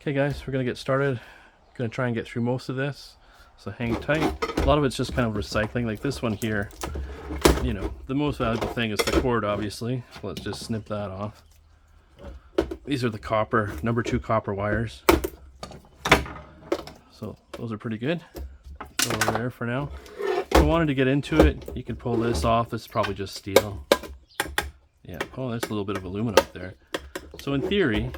Okay guys, we're gonna get started. Gonna try and get through most of this, so hang tight. A lot of it's just kind of recycling, like this one here. You know, the most valuable thing is the cord, obviously. So let's just snip that off. These are the copper, number 2 copper wires. So those are pretty good. Go over there for now. If I wanted to get into it, you could pull this off. This is probably just steel. Yeah, oh, that's a little bit of aluminum up there. So in theory,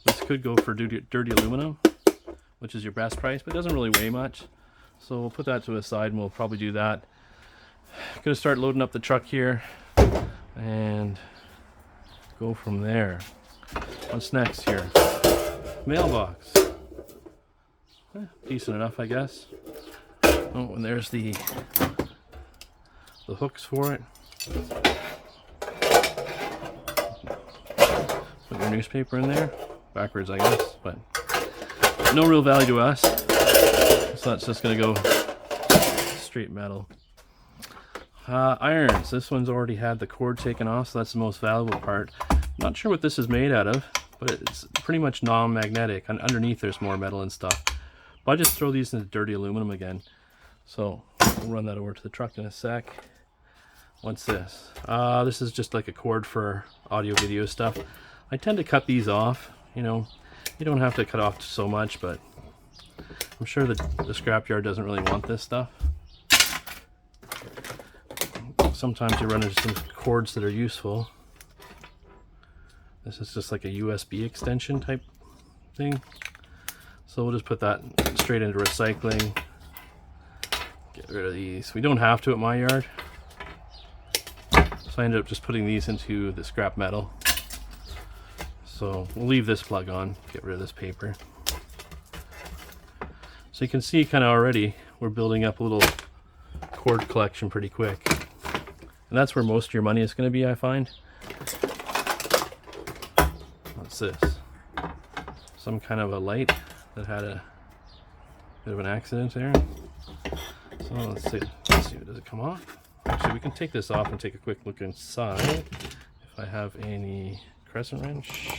this could go for dirty aluminum, which is your best price, but it doesn't really weigh much. So we'll put that to a side and we'll probably do that. Gonna start loading up the truck here and go from there. What's next here? Mailbox. Decent enough, I guess. Oh, and there's the hooks for it. Put your newspaper in there. Backwards, I guess, but no real value to us. So that's just gonna go straight metal. Irons. This one's already had the cord taken off, so that's the most valuable part. Not sure what this is made out of, but it's pretty much non-magnetic. Underneath there's more metal and stuff. But I just throw these into dirty aluminum again. So we'll run that over to the truck in a sec. What's this? This is just like a cord for audio video stuff. I tend to cut these off. You know, you don't have to cut off so much, but I'm sure that the scrapyard doesn't really want this stuff. Sometimes you run into some cords that are useful. This is just like a USB extension type thing. So we'll just put that straight into recycling. Get rid of these. We don't have to at my yard. So I ended up just putting these into the scrap metal. So we'll leave this plug on, get rid of this paper. So you can see kind of already we're building up a little cord collection pretty quick. And that's where most of your money is going to be, I find. What's this? Some kind of a light that had a bit of an accident there. So let's see, does it come off? Actually, we can take this off and take a quick look inside. If I have any crescent wrench.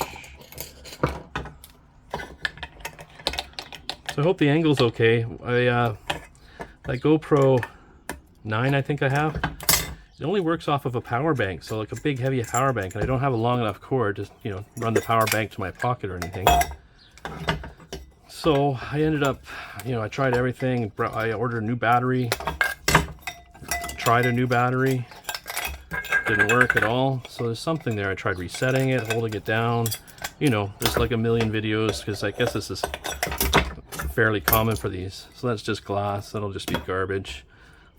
So I hope the angle's okay. That GoPro 9 I think I have, it only works off of a power bank, so like a big heavy power bank, and I don't have a long enough cord to, you know, run the power bank to my pocket or anything. So I ended up, you know, I tried everything. I ordered a new battery, tried a new battery, didn't work at all. So there's something there. I tried resetting it, holding it down. You know, there's like a million videos, because I guess this is fairly common for these. So that's just glass. That'll just be garbage.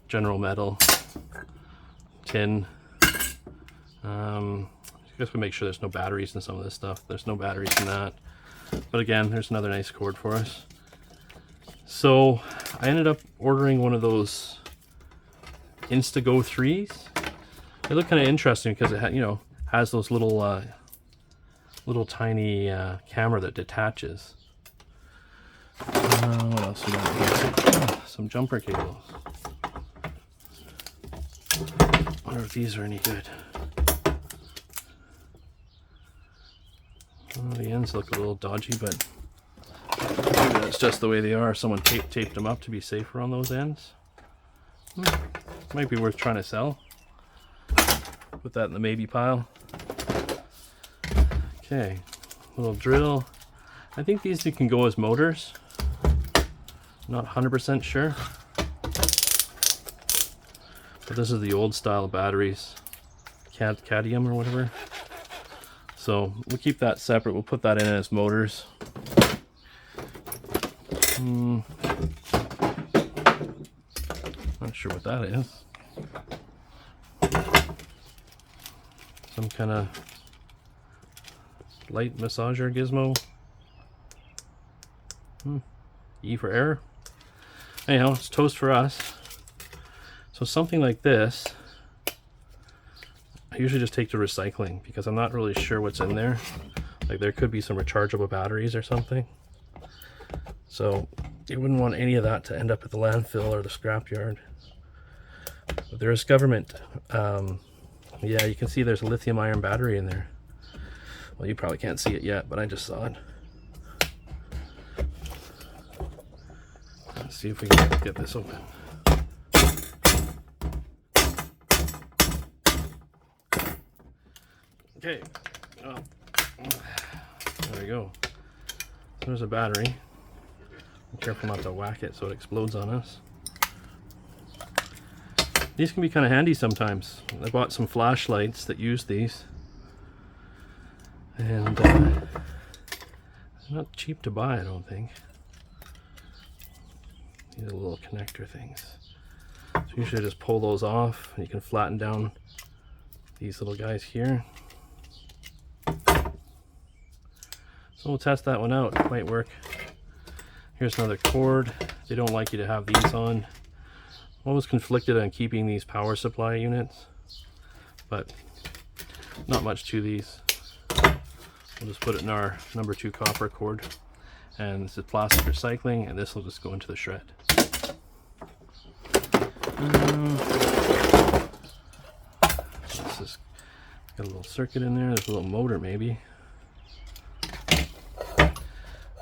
General metal. Tin. I guess we make sure there's no batteries in some of this stuff. There's no batteries in that. But again, there's another nice cord for us. So I ended up ordering one of those Instago 3s. They look kind of interesting because it you know, has those little tiny camera that detaches. What else we got? Some jumper cables. I wonder if these are any good. The ends look a little dodgy, but maybe that's just the way they are. Someone taped them up to be safer on those ends. Might be worth trying to sell. Put that in the maybe pile. Okay, little drill. I think these can go as motors. Not 100% sure. But this is the old style batteries. Cadmium or whatever. So we'll keep that separate. We'll put that in as motors. Not sure what that is. Some kind of light massager gizmo. E for error. Anyhow, it's toast for us. So something like this, I usually just take to recycling because I'm not really sure what's in there. Like there could be some rechargeable batteries or something. So you wouldn't want any of that to end up at the landfill or the scrapyard. But there is government. Yeah, you can see there's a lithium ion battery in there. Well, you probably can't see it yet, but I just saw it. Let's see if we can get this open. Okay, well, there we go. So there's a battery. Be careful not to whack it so it explodes on us. These can be kind of handy sometimes. I bought some flashlights that use these, and they're not cheap to buy, I don't think. These are little connector things. So usually just pull those off, and you can flatten down these little guys here. So we'll test that one out. It might work. Here's another cord. They don't like you to have these on. I was conflicted on keeping these power supply units, but not much to these. We'll just put it in our number 2 copper cord, and this is plastic recycling, and this will just go into the shred. This is got a little circuit in there. There's a little motor maybe.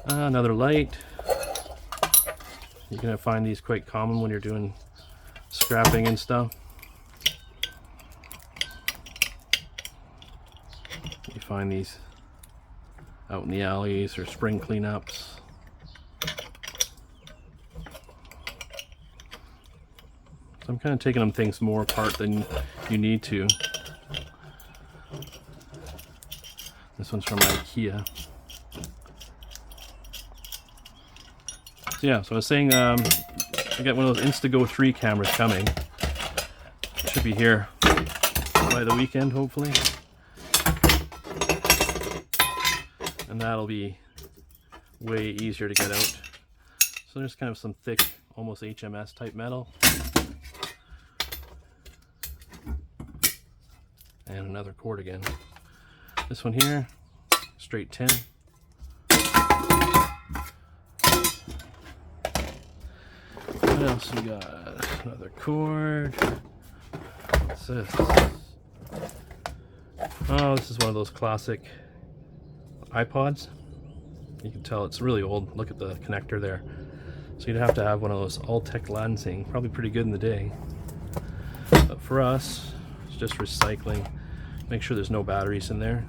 Another light. You're gonna find these quite common when you're doing scrapping and stuff. You find these out in the alleys or spring cleanups. So I'm kind of taking them things more apart than you need to. This one's from IKEA. So yeah, so I was saying I got one of those Instago 3 cameras coming. It should be here by the weekend, hopefully. And that'll be way easier to get out. So there's kind of some thick, almost HMS type metal. And another cord again. This one here, straight tin. What else we got? Another cord. What's this? Oh, this is one of those classic iPods. You can tell it's really old. Look at the connector there. So you'd have to have one of those Alltech Lansing. Probably pretty good in the day. But for us, it's just recycling. Make sure there's no batteries in there.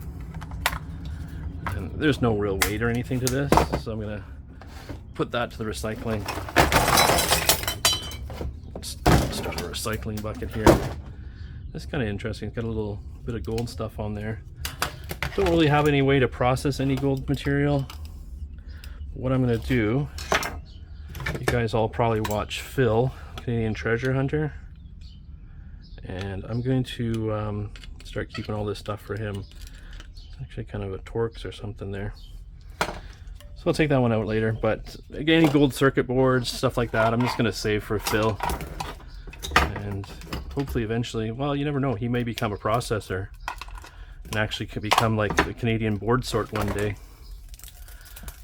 And there's no real weight or anything to this. So I'm going to put that to the recycling. Start a recycling bucket here. That's kind of interesting. It's got a little bit of gold stuff on there. Don't really have any way to process any gold material. What I'm going to do, you guys all probably watch Phil, Canadian Treasure Hunter, and I'm going to start keeping all this stuff for him. It's actually kind of a Torx or something there. So I'll take that one out later, but again, any gold circuit boards, stuff like that, I'm just going to save for Phil. And hopefully eventually, well, you never know, he may become a processor and actually could become like the Canadian board sort one day.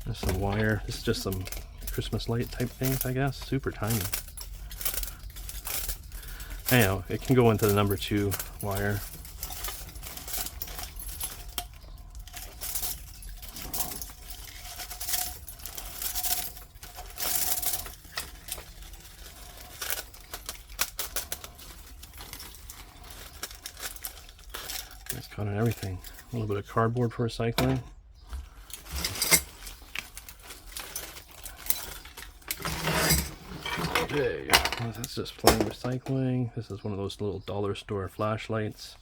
There's some wire. This is just some Christmas light type things, I guess. Super tiny. Anyhow, it can go into the number 2 wire. It's caught on everything. A little bit of cardboard for recycling. Okay, that's just plain recycling. This is one of those little dollar store flashlights.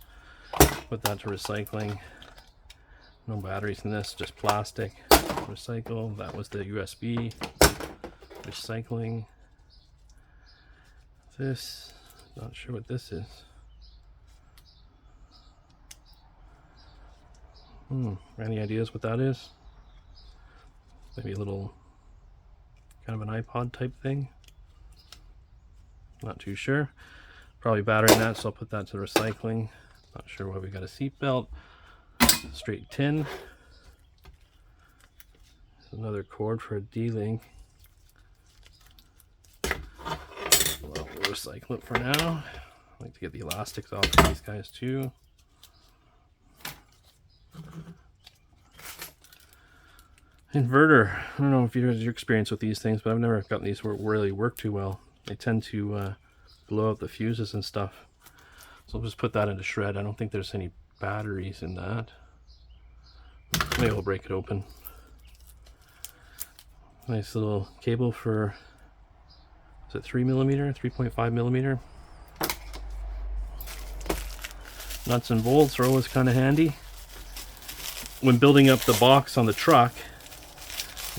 Put that to recycling. No batteries in this, just plastic. Recycle. That was the USB. Recycling. This, not sure what this is. Any ideas what that is? Maybe a little kind of an iPod type thing. Not too sure. Probably battery in that, so I'll put that to the recycling. Not sure why we got a seat belt. Straight tin. There's another cord for a D-link. Well, we'll recycle it for now. I like to get the elastics off of these guys too. Inverter. I don't know if you guys your experience with these things, but I've never gotten these to really work too well. They tend to blow out the fuses and stuff. So I'll just put that into shred. I don't think there's any batteries in that. Maybe we'll break it open. Nice little cable for, is it 3mm, 3.5mm? Nuts and bolts are always kind of handy. When building up the box on the truck,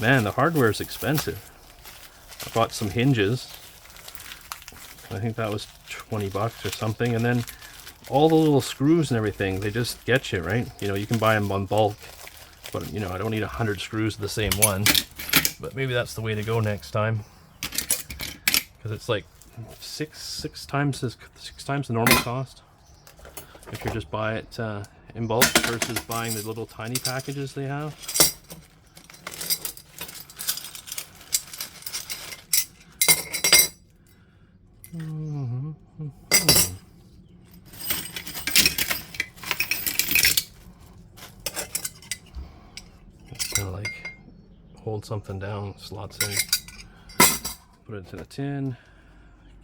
man, the hardware is expensive. I bought some hinges. I think that was 20 bucks or something. And then all the little screws and everything, they just get you, right? You know, you can buy them on bulk, but you know, I don't need 100 screws of the same one. But maybe that's the way to go next time. Because it's like six times the normal cost if you just buy it in bulk versus buying the little tiny packages they have. It's kind of like hold something down, slots in, put it in a tin,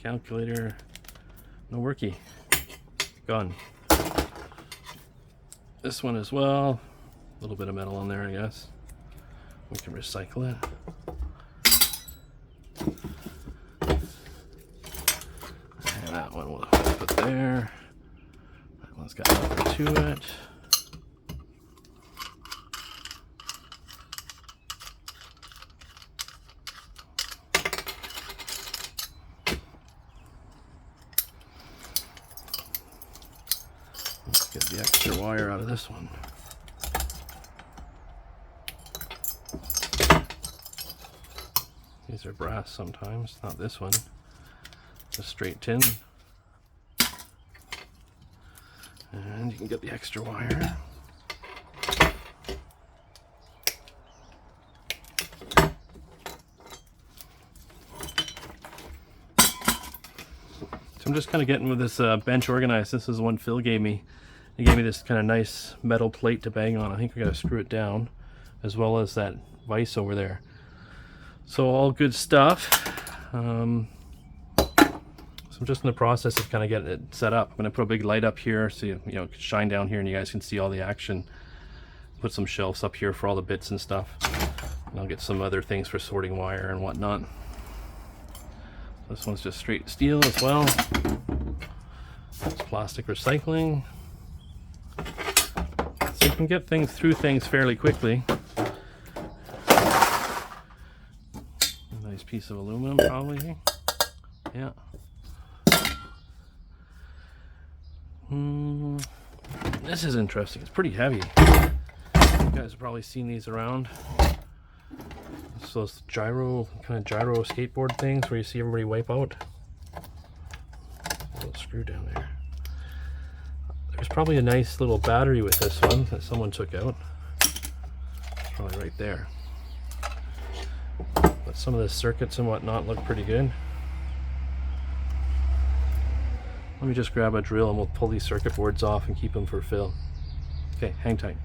calculator, no worky, gone. This one as well, a little bit of metal on there, I guess. We can recycle it. And that one we'll put there. That one's got nothing to it. Let's get the extra wire out of this one. These are brass sometimes, not this one. It's a straight tin. And you can get the extra wire. So I'm just kind of getting with this bench organized. This is the one Phil gave me. He gave me this kind of nice metal plate to bang on. I think we got to screw it down, as well as that vise over there. So all good stuff. So I'm just in the process of kind of getting it set up. I'm going to put a big light up here so you know, it can shine down here and you guys can see all the action. Put some shelves up here for all the bits and stuff. And I'll get some other things for sorting wire and whatnot. This one's just straight steel as well. It's plastic recycling. So you can get things through things fairly quickly. Nice piece of aluminum probably. Yeah. This is interesting. It's pretty heavy. You guys have probably seen these around. So those gyro skateboard things where you see everybody wipe out. A little screw down there. There's probably a nice little battery with this one that someone took out. It's probably right there. But some of the circuits and whatnot look pretty good. Let me just grab a drill and we'll pull these circuit boards off and keep them for Phil. Okay, hang tight.